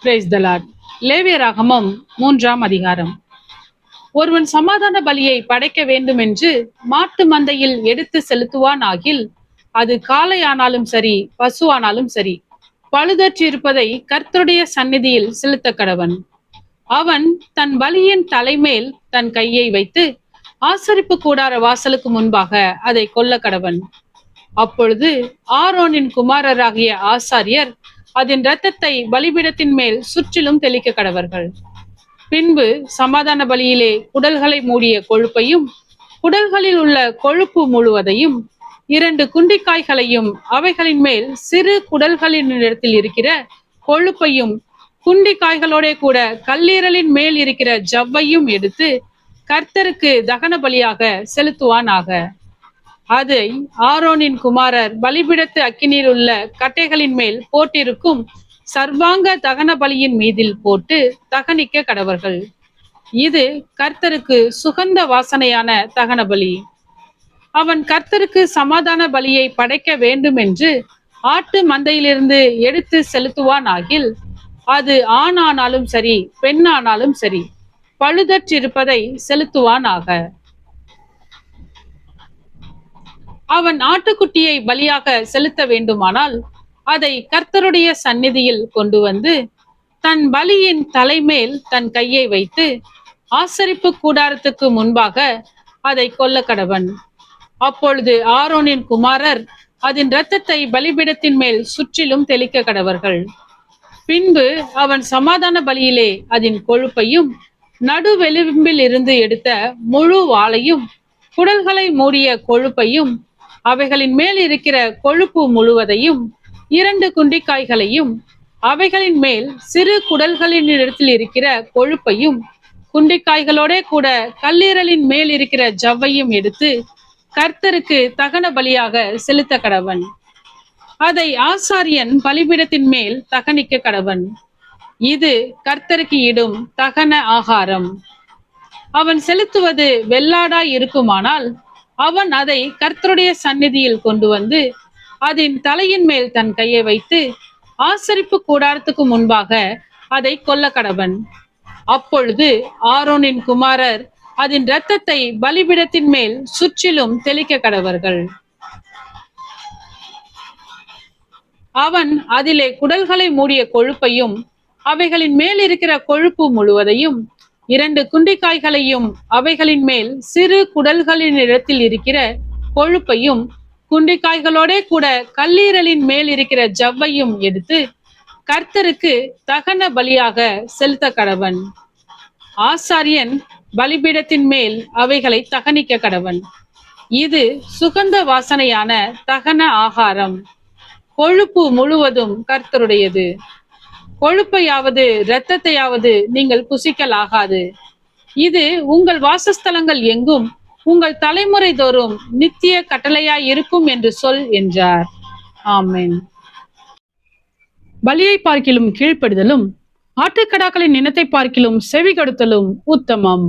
Praise the Lord. லேவியராகமம் 3ஆம் அதிகாரம். ஒருவன் சமாதான பலியை படைக்க வேண்டும் என்று மாட்டு மந்தையில் எடுத்து செலுத்துவான் ஆகில், அது காளையானாலும் சரி பசுவானாலும் சரி, பழுதற்று இருப்பதை கர்த்தருடைய சந்நிதியில் செலுத்த கடவன். அவன் தன் பலியின் தலைமேல் தன் கையை வைத்து ஆசரிப்பு கூடார வாசலுக்கு முன்பாக அதை கொல்ல கடவன். அப்பொழுது ஆரோனின் குமாரராகிய ஆசாரியர் அதன் இரத்தத்தை பலிபீடத்தின் மேல் சுற்றிலும் தெளிக்க கடவர்கள். பின்பு சமாதான பலியிலே குடல்களை மூடிய கொழுப்பையும் குடல்களில் உள்ள கொழுப்பு முழுவதையும் 2 குண்டிக்காய்களையும் அவைகளின் மேல் சிறு குடல்களின் இடத்தில் இருக்கிற கொழுப்பையும் குண்டிக்காய்களோட கூட கல்லீரலின் மேல் இருக்கிற ஜவ்வையும் எடுத்து கர்த்தருக்கு தகன பலியாக செலுத்துவானாக. அதை ஆரோனின் குமாரர் பலிபீடத்து அக்கினியில் உள்ள கட்டைகளின் மேல் போட்டிருக்கும் சர்வாங்க தகன பலியின் மீதில் போட்டு தகனிக்க கடவர்கள். இது கர்த்தருக்கு சுகந்த வாசனையான தகன பலி. அவன் கர்த்தருக்கு சமாதான பலியை படைக்க வேண்டும் என்று ஆட்டு மந்தையிலிருந்து எடுத்து செலுத்துவான் ஆகில், அது ஆணானாலும் சரி பெண்ணானாலும் சரி, பழுதற்றிருப்பதை செலுத்துவான் ஆக. அவன் ஆட்டுக்குட்டியை பலியாக செலுத்த வேண்டுமானால் அதை கர்த்தருடைய சந்நிதியில் கொண்டு வந்து தன் பலியின் தலைமேல் தன் கையை வைத்து ஆசரிப்பு கூடாரத்துக்கு முன்பாக அதை கொல்ல கடவன். அப்பொழுது ஆரோனின் குமாரர் அதன் இரத்தத்தை பலிபீடத்தின் மேல் சுற்றிலும் தெளிக்க கடவர்கள். பின்பு அவன் சமாதான பலியிலே அதன் கொழுப்பையும் நடுவெலும்பில் இருந்து எடுத்த முழு வாளையும் குடல்களை மூடிய கொழுப்பையும் அவைகளின் மேல் இருக்கிற கொழுப்பு முழுவதையும் 2 குண்டிக்காய்களையும் அவைகளின் மேல் சிறு குடல்களின் இடத்தில் இருக்கிற கொழுப்பையும் குண்டிக்காய்களோட கூட கல்லீரலின் மேல் இருக்கிற ஜவ்வையும் எடுத்து கர்த்தருக்கு தகன பலியாக செலுத்த கடவன். அதை ஆசாரியன் பலிபீடத்தின் மேல் தகனிக்க கடவன். இது கர்த்தருக்கு இடும் தகன ஆகாரம். அவன் செலுத்துவது வெள்ளாடாய் இருக்குமானால் அவன் அதை கர்த்தருடைய சந்நிதியில் கொண்டு வந்து அதன் தலையின் மேல் தன் கையை வைத்து ஆசரிப்பு கூடாரத்துக்கு முன்பாக அதை கொல்ல கடவன். அப்பொழுது ஆரோனின் குமாரர் அதன் இரத்தத்தை பலிபீடத்தின் மேல் சுற்றிலும் தெளிக்க கடவர்கள். அவன் அதிலே குடல்களை மூடிய கொழுப்பையும் அவைகளின் மேல் இருக்கிற கொழுப்பு முழுவதையும் 2 குண்டிக்காய்களையும் அவைகளின் மேல் சிறு குடல்களின் இடத்தில் இருக்கிற கொழுப்பையும் குண்டிக்காய்களோட கூட கல்லீரலின் மேல் இருக்கிற ஜவ்வையும் எடுத்து கர்த்தருக்கு தகன பலியாக செலுத்த கடவன். ஆசாரியன் பலிபீடத்தின் மேல் அவைகளை தகனிக்க கடவன். இது சுகந்த வாசனையான தகன ஆகாரம். கொழுப்பு முழுவதும் கர்த்தருடையது. கொழுப்பையாவது இரத்தத்தையாவது நீங்கள் புசிக்கலாகாது. இது உங்கள் வாசஸ்தலங்கள் எங்கும் உங்கள் தலைமுறை தோறும் நித்திய கட்டளையாய் இருக்கும் என்று சொல் என்றார். ஆமென். பலியை பார்க்கிலும் கீழ்ப்படிதலும் ஆட்டுக்கடாக்களின் இனத்தை பார்க்கிலும் செவி கொடுத்தலும் உத்தமம்.